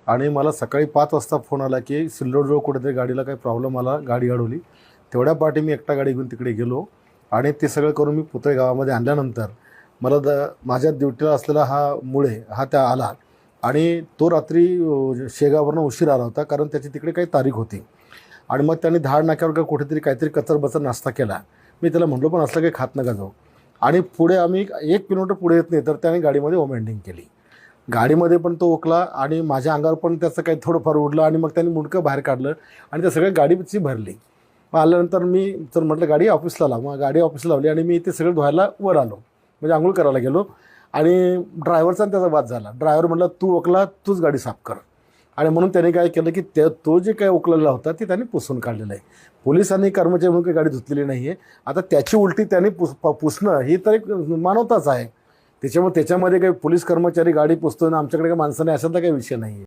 आणि मला सकाळी 5 वाजता फोन आला की सिल्लोडजवळ कुठेतरी गाडीला काही प्रॉब्लेम आला, गाडी अडवली. तेवढ्या पाठी मी एकटा गाडी घेऊन तिकडे गेलो आणि ते सगळं करून मी पुतळे गावामध्ये आणल्यानंतर मला माझ्या ड्युटीला असलेला हा मुळे हा त्या आला आणि तो रात्री शेगाववरनं उशीर आला होता, कारण त्याची तिकडे काही तारीख होती. आणि मग त्याने धाड नाक्यावर कुठेतरी काहीतरी कचरबचर नाश्ता केला. मी त्याला म्हटलो पण असलं काही खात नका जाऊ. आणि पुढे आम्ही 1 किलोमीटर पुढे येत नाही तर त्याने गाडीमध्ये ओमेंडिंग केली. गाडीमध्ये पण तो ओकला आणि माझ्या अंगावर पण त्याचं काही थोडंफार उडलं आणि मग त्यांनी मुंडकं बाहेर काढलं आणि त्या सगळ्या गाडीची भरली. मग आल्यानंतर मी तर म्हटलं गाडी ऑफिसला लाव. मग गाडी ऑफिसला लावली आणि मी ते सगळं धुवायला वर आलो, म्हणजे आंघोळ करायला गेलो. आणि ड्रायव्हरचा त्याचा वाद झाला. ड्रायव्हर म्हटलं तू ओकला, तूच गाडी साफ कर. आणि म्हणून त्याने काय केलं की तो जे काही उकललेला होता ते त्याने पुसून काढलेलं आहे. पोलिसांनी कर्मचारी म्हणून काही गाडी धुतलेली नाही आहे. आता त्याची उलटी त्याने पुसणं ही तर एक मानवताच आहे. त्याच्यामुळे त्याच्यामध्ये काही पोलीस कर्मचारी गाडी पुसतो ना आमच्याकडे काही माणसं नाही अशातला काही विषय नाही आहे.